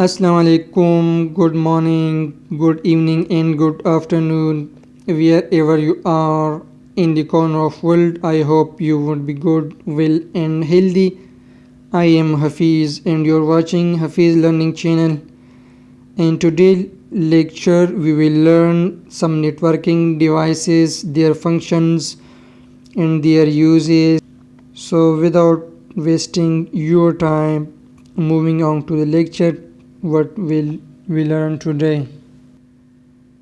Assalamu alaikum, good morning, good evening and good afternoon wherever you are in the corner of world. I hope you would be good, well and healthy. I am Hafiz and you're watching Hafiz Learning Channel. In today's lecture we will learn some networking devices, their functions and their uses. So without wasting your time, moving on to the lecture, what will we learn today?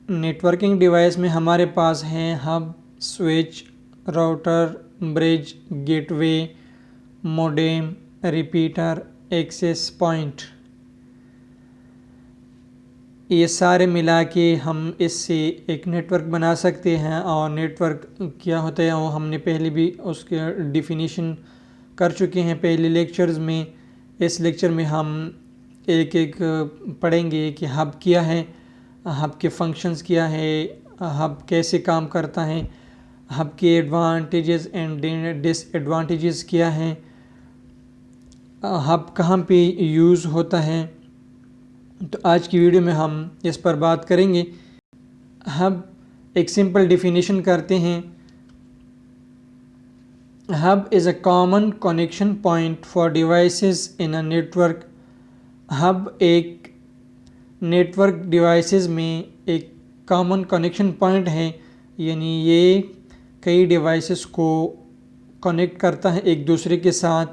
Networking device میں ہمارے پاس ہیں hub, switch, router, bridge, gateway, modem, repeater, access point. یہ سارے ملا کے ہم اس سے ایک نیٹ ورک بنا سکتے ہیں. اور نیٹ ورک کیا ہوتا ہے وہ ہم نے پہلے بھی اس کے ڈیفینیشن کر چکے ہیں پہلے لیکچرز میں. اس لیکچر میں ہم ایک ایک پڑھیں گے کہ ہب کیا ہے، ہب کے فنکشنز کیا ہے، ہب کیسے کام کرتا ہے، ہب کے ایڈوانٹیجز اینڈ ڈس ایڈوانٹیجز کیا ہیں، ہب کہاں پہ یوز ہوتا ہے. تو آج کی ویڈیو میں ہم اس پر بات کریں گے. ہب ایک سمپل ڈیفینیشن کرتے ہیں. Hub is a common connection point for devices in a network. Hub ایک نیٹ ورک ڈیوائسز میں ایک کامن کنیکشن پوائنٹ ہے، یعنی یہ کئی ڈیوائسز کو کنیکٹ کرتا ہے ایک دوسرے کے ساتھ.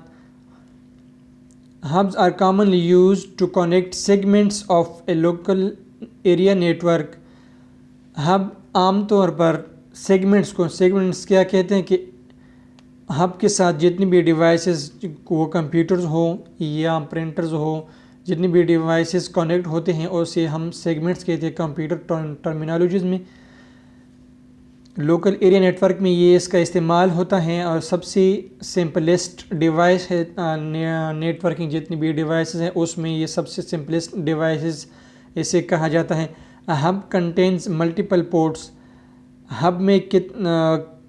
Hubs are commonly used to connect segments of a local area network. Hub عام طور پر سیگمنٹس کیا کہتے ہیں کہ ہب کے ساتھ جتنی بھی ڈیوائسز، وہ کمپیوٹرز ہوں یا پرنٹرز ہوں، جتنی بھی ڈیوائسز کنیکٹ ہوتے ہیں اسے ہم سیگمنٹس کہتے ہیں کمپیوٹر ٹرمینالوجیز میں. لوکل ایریا نیٹ ورک میں یہ اس کا استعمال ہوتا ہے اور سب سے سمپلسٹ ڈیوائس ہے نیٹ ورکنگ. جتنی بھی ڈیوائسز ہیں اس میں یہ سب سے سمپلسٹ ڈیوائسز اسے کہا جاتا ہے. Hub contains multiple ports. Hub میں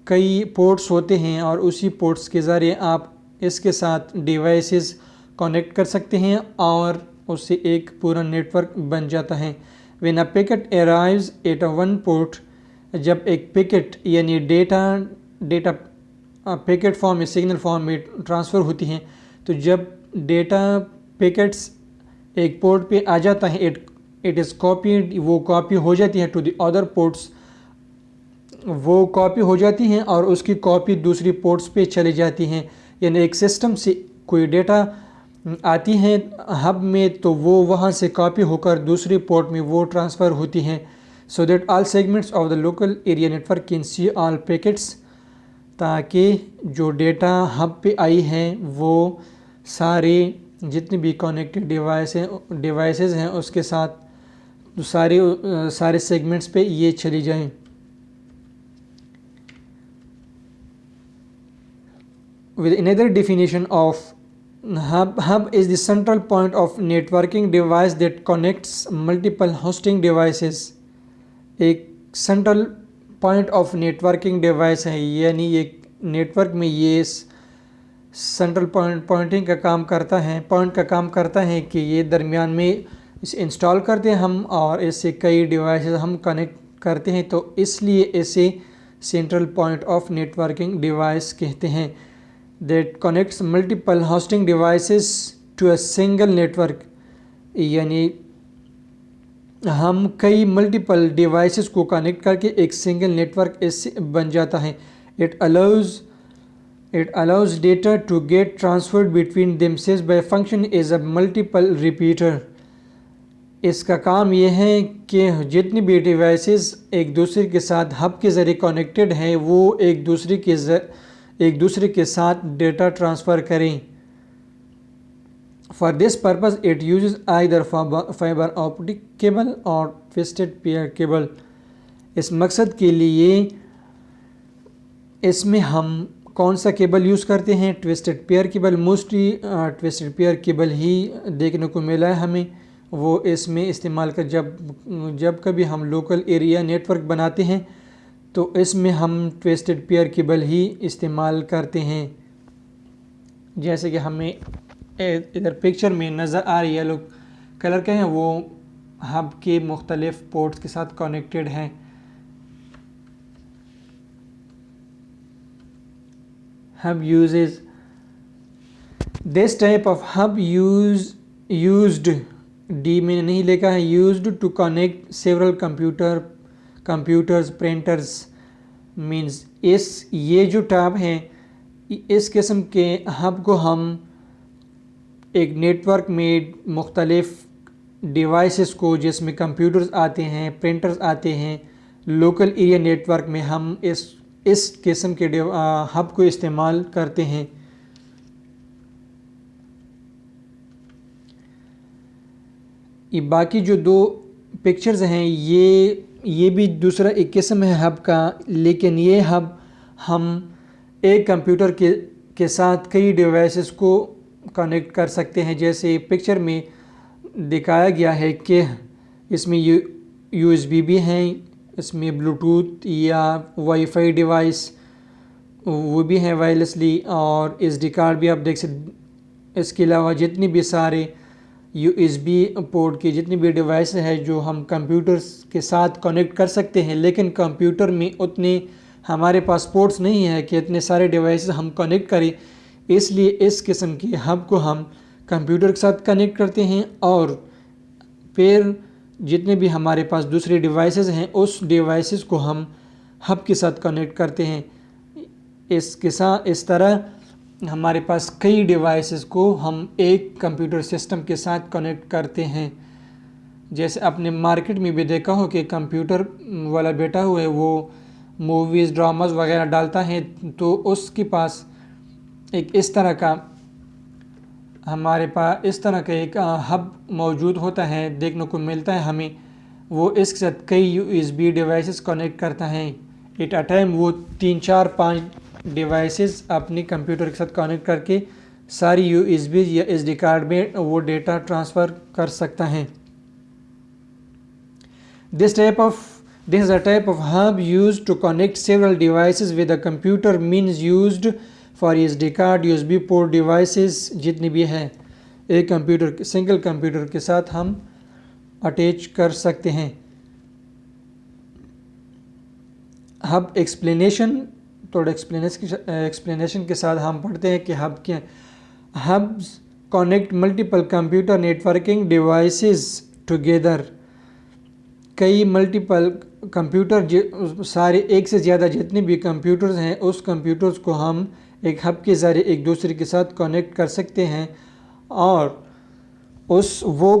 کئی پورٹس ہوتے ہیں اور اسی پورٹس کے ذریعے آپ اس کے ساتھ ڈیوائسز کنیکٹ کر سکتے ہیں اور اس سے ایک پورا نیٹ ورک بن جاتا ہے. when a packet arrives at a one port, جب ایک پیکٹ یعنی ڈیٹا پیکٹ فارم یا سگنل فارم میں ٹرانسفر ہوتی ہیں، تو جب ڈیٹا پیکٹس ایک پورٹ پہ آ جاتا ہے اٹ از کاپیڈ، وہ کاپی ہو جاتی ہے ٹو دی ادر پورٹس. وہ کاپی ہو جاتی ہیں اور اس کی کاپی دوسری پورٹس پہ چلی جاتی ہیں. یعنی ایک سسٹم سے کوئی ڈیٹا آتی ہیں ہب میں تو وہ وہاں سے کاپی ہو کر دوسری پورٹ میں وہ ٹرانسفر ہوتی ہیں. So that all segments of the local area network can see all packets, تاکہ جو ڈیٹا ہب پہ آئی ہیں وہ سارے جتنے بھی کنیکٹڈ ڈیوائسز ہیں اس کے ساتھ سارے سیگمنٹس پہ یہ چلی جائیں. With another definition of hub is the central point of networking device that connects multiple hosting devices. ایک central point of networking device ہے، یعنی ایک نیٹ ورک میں یہ سینٹرل پوائنٹ کا کام کرتا ہے کہ یہ درمیان میں اسے انسٹال کرتے ہیں ہم اور اس سے کئی ڈیوائسز ہم کنیکٹ کرتے ہیں، تو اس لیے اسے central point of networking device کہتے ہیں. that connects multiple hosting devices to a single network. یعنی ہم کئی ملٹیپل ڈیوائسز کو کنیکٹ کر کے ایک سنگل نیٹ ورک اس سے بن جاتا ہے. it allows data to get transferred between themselves by function as a multiple repeater. اس کا کام یہ ہے کہ جتنی بھی ڈیوائسز ایک دوسرے کے ساتھ ہب کے ذریعے کنیکٹڈ ہیں وہ ایک دوسرے کے ساتھ ڈیٹا ٹرانسفر کریں. For this purpose it uses either fiber optic cable or twisted pair cable. اس مقصد کے لیے اس میں ہم کون سا کیبل یوز کرتے ہیں؟ Twisted pair cable. Mostly twisted pair cable ہی دیکھنے کو ملا ہے ہمیں. وہ اس میں استعمال کر جب کبھی ہم لوکل ایریا نیٹ ورک بناتے ہیں تو اس میں ہم ٹویسٹڈ پیئر کیبل ہی استعمال کرتے ہیں. جیسے کہ ہمیں ادھر پکچر میں نظر آ رہی ہے، لوگ کلر کیا ہیں وہ ہب کے مختلف پورٹس کے ساتھ کنیکٹڈ ہیں. Hub uses this type of hub used ڈی میں نے نہیں لکھا ہے used to connect several computers printers means یہ جو ٹیب ہیں اس قسم کے ہب کو ہم ایک نیٹ ورک میں مختلف ڈیوائسز کو جس میں کمپیوٹرز آتے ہیں پرنٹرز آتے ہیں لوکل ایریا نیٹ ورک میں ہم اس قسم کے ہب کو استعمال کرتے ہیں. یہ باقی جو دو پکچرز ہیں یہ بھی دوسرا ایک قسم ہے ہب کا, لیکن یہ ہب ہم ایک کمپیوٹر کے ساتھ کئی ڈیوائسز کو کنیکٹ کر سکتے ہیں. جیسے پکچر میں دکھایا گیا ہے کہ اس میں یو ایس بی بھی ہیں, اس میں بلوٹوتھ یا وائی فائی ڈیوائس وہ بھی ہیں وائرلیسلی, اور ایس ڈی کارڈ بھی آپ دیکھ سکتے. اس کے علاوہ جتنی بھی سارے یو ایس بی پورٹ کی جتنی بھی ڈیوائس ہے جو ہم کمپیوٹرز کے ساتھ کنیکٹ کر سکتے ہیں, لیکن کمپیوٹر میں اتنے ہمارے پاس پورٹس نہیں ہے کہ اتنے سارے ڈیوائسز ہم کنیکٹ کریں. اس لیے اس قسم کے ہب کو ہم کمپیوٹر کے ساتھ کنیکٹ کرتے ہیں اور پھر جتنے بھی ہمارے پاس دوسری ڈیوائسز ہیں اس ڈیوائسز کو ہم ہب کے ساتھ کنیکٹ کرتے ہیں. اس طرح ہمارے پاس کئی ڈیوائسز کو ہم ایک کمپیوٹر سسٹم کے ساتھ کنیکٹ کرتے ہیں. جیسے آپ نے مارکیٹ میں بھی دیکھا ہو کہ کمپیوٹر والا بیٹا ہوا ہے وہ موویز ڈراماز وغیرہ ڈالتا ہے تو اس کے پاس ایک اس طرح کا ہمارے پاس اس طرح کا ایک ہب موجود ہوتا ہے دیکھنے کو ملتا ہے ہمیں. وہ اس کے ساتھ کئی U S B devices connect کرتا ہے. ایٹ اے ٹائم وہ 3 4 5 ڈیوائسز اپنے کمپیوٹر کے ساتھ کنیکٹ کر کے ساری یو ایس بی یا ایس ڈی کارڈ میں وہ ڈیٹا ٹرانسفر کر سکتا ہے. This is a type of hub used to connect several devices with a computer means used for SD card, USB port devices جتنی بھی ہیں ایک کمپیوٹر سنگل کمپیوٹر کے ساتھ ہم اٹیچ کر سکتے ہیں. ہب ایکسپلینیشن تھوڑا ایکسپلینیشن کے ساتھ ہم پڑھتے ہیں کہ ہب کیا. Hubs connect multiple computer networking devices together. کئی ملٹیپل کمپیوٹر سارے ایک سے زیادہ جتنے بھی کمپیوٹرز ہیں اس کمپیوٹرز کو ہم ایک ہب کے ذریعے ایک دوسرے کے ساتھ کنیکٹ کر سکتے ہیں اور وہ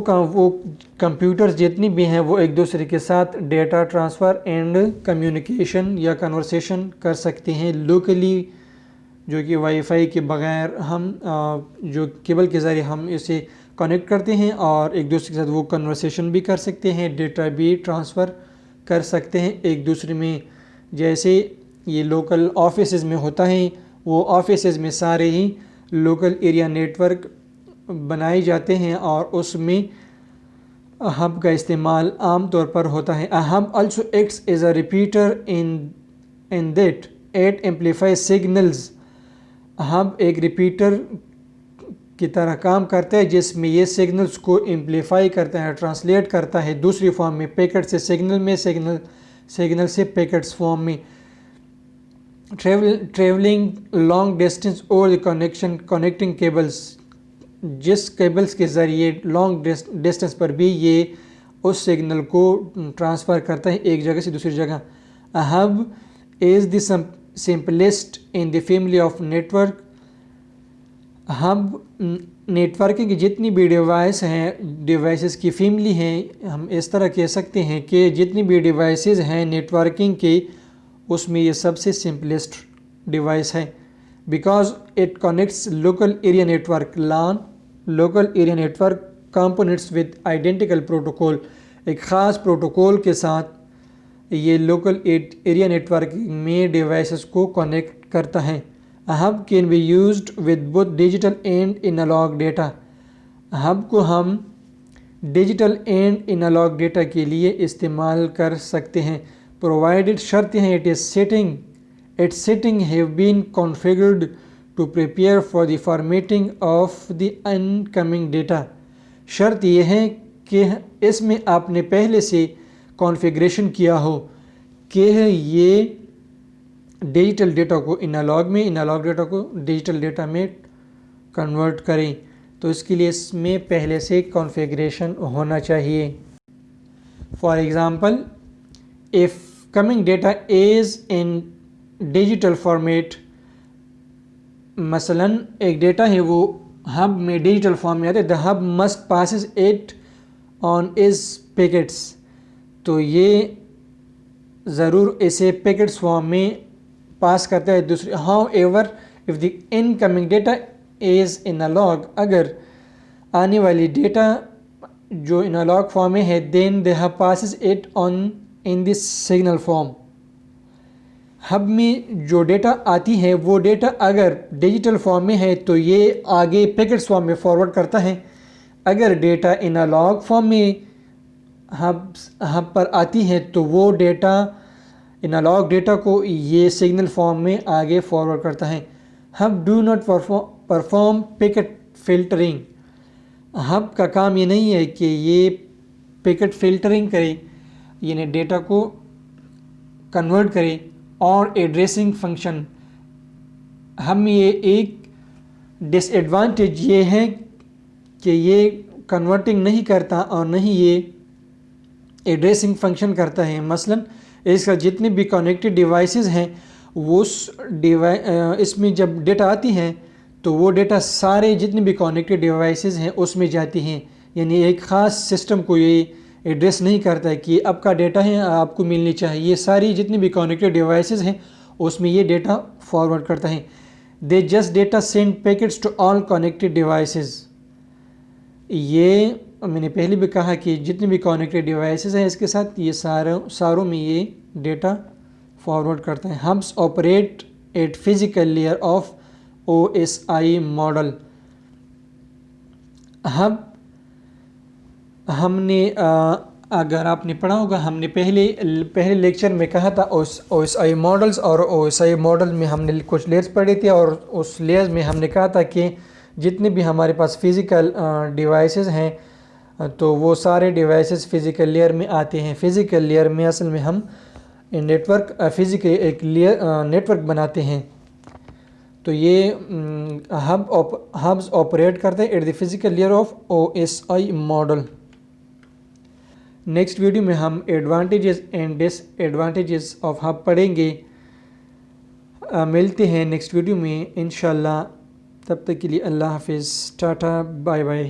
کمپیوٹرز جتنی بھی ہیں وہ ایک دوسرے کے ساتھ ڈیٹا ٹرانسفر اینڈ کمیونیکیشن یا کنورسیشن کر سکتے ہیں لوکلی, جو کہ وائی فائی کے بغیر ہم جو کیبل کے ذریعے ہم اسے کنیکٹ کرتے ہیں اور ایک دوسرے کے ساتھ وہ کنورسیشن بھی کر سکتے ہیں, ڈیٹا بھی ٹرانسفر کر سکتے ہیں ایک دوسرے میں. جیسے یہ لوکل آفیسز میں ہوتا ہے وہ آفیسز میں سارے ہی لوکل ایریا نیٹ ورک بنائے جاتے ہیں اور اس میں ہب کا استعمال عام طور پر ہوتا ہے. Hub also acts as a repeater in that it amplify signals. Hub ایک ریپیٹر کی طرح کام کرتا ہے جس میں یہ سگنلز کو ایمپلیفائی کرتا ہے, ٹرانسلیٹ کرتا ہے دوسری فارم میں, پیکٹ سے سگنل میں, سگنل سے پیکٹس فارم میں. ٹریولنگ لانگ ڈسٹینس اور کنیکٹنگ کیبلز, جس کیبلز کے ذریعے لانگ ڈسٹینس پر بھی یہ اس سگنل کو ٹرانسفر کرتا ہے ایک جگہ سے دوسری جگہ. Hub is the simplest in the family of network. Hub networking کی جتنی بھی ڈیوائسز کی فیملی ہیں, ہم اس طرح کہہ سکتے ہیں کہ جتنی بھی ڈیوائسز ہیں نیٹ ورکنگ کی اس میں یہ سب سے سمپلسٹ ڈیوائس ہے. Because it connects local area network local area network components with identical protocol. ایک خاص پروٹوکول کے ساتھ یہ لوکل ایریا نیٹ ورکنگ میں ڈیوائسز کو کنیکٹ کرتا ہے. Hub can be used with both digital and analogue data. Hub کو ہم ڈیجیٹل اینڈ انالوگ ڈیٹا کے لیے استعمال کر سکتے ہیں پرووائڈڈ شرط ہیں its setting have been configured to prepare for the formatting of the incoming data. شرط یہ ہے کہ اس میں آپ نے پہلے سے کانفیگریشن کیا ہو کہ یہ ڈیجیٹل ڈیٹا کو انالوگ میں، انالوگ ڈیٹا کو ڈیجیٹل ڈیٹا میں کنورٹ کریں، تو اس کے لیے اس میں پہلے سے کانفیگریشن ہونا چاہیے. For example if coming data is in digital format، مثلا ایک ڈیٹا ہے وہ ہب میں ڈیجیٹل فارم میں آتا ہے، the hub must passes it on its packets، تو یہ ضرور اسے پیکٹس فارم میں پاس کرتا ہے دوسری. How ever if the incoming data is analog، اگر آنے والی ڈیٹا جو انالوگ فارم میں ہے then the hub passes it on in this signal form، hub میں جو ڈیٹا آتی ہے وہ ڈیٹا اگر ڈیجیٹل فارم میں ہے تو یہ آگے پیکٹس فارم میں فارورڈ کرتا ہے. اگر ڈیٹا انالوگ فارم میں ہب پر آتی ہے تو وہ ڈیٹا انالوگ ڈیٹا کو یہ سگنل فارم میں آگے فارورڈ کرتا ہے. Hub do not perform packet filtering, hub کا کام یہ نہیں ہے کہ یہ پیکٹ فلٹرنگ کرے، یعنی ڈیٹا کو کنورٹ کرے. اور ایڈریسنگ فنکشن، ہم یہ ایک ڈس ایڈوانٹیج یہ ہے کہ یہ کنورٹنگ نہیں کرتا اور نہ ہی یہ ایڈریسنگ فنکشن کرتا ہے. مثلا اس کا جتنے بھی کنیکٹڈ ڈیوائسز ہیں وہ اس میں جب ڈیٹا آتی ہیں تو وہ ڈیٹا سارے جتنے بھی کنیکٹڈ ڈیوائسز ہیں اس میں جاتی ہیں، یعنی ایک خاص سسٹم کو یہ ایڈریس نہیں کرتا ہے کہ اب کا ڈیٹا ہے آپ کو ملنی چاہیے. یہ ساری جتنی بھی کنیکٹڈ ڈیوائسز ہیں اس میں یہ ڈیٹا فارورڈ کرتا ہے. They just data send packets to all connected devices, یہ میں نے پہلے بھی کہا کہ جتنے بھی کنیکٹڈ ڈیوائسز ہیں اس کے ساتھ یہ ساروں میں یہ ڈیٹا فارورڈ کرتا ہے. Hubs operate at physical layer of OSI model. ہم نے اگر آپ نے پڑھا ہوگا، ہم نے پہلے لیکچر میں کہا تھا OSI ماڈلز، اور OSI ماڈل میں ہم نے کچھ لیئرز پڑھی تھی، اور اس لیئرز میں ہم نے کہا تھا کہ جتنے بھی ہمارے پاس فزیکل ڈیوائسز ہیں تو وہ سارے ڈیوائسز فزیکل لیئر میں آتے ہیں. فزیکل لیئر میں اصل میں ہم ایک نیٹورک بناتے ہیں. تو یہ ہبز آپریٹ کرتے ہیں at the physical layer of OSI model. Next video میں ہم advantages and disadvantages of hub پڑھیں گے. ملتے ہیں نیکسٹ ویڈیو میں انشاءاللہ. تب تک کے لیے اللہ حافظ، ٹاٹا، بائے بائے.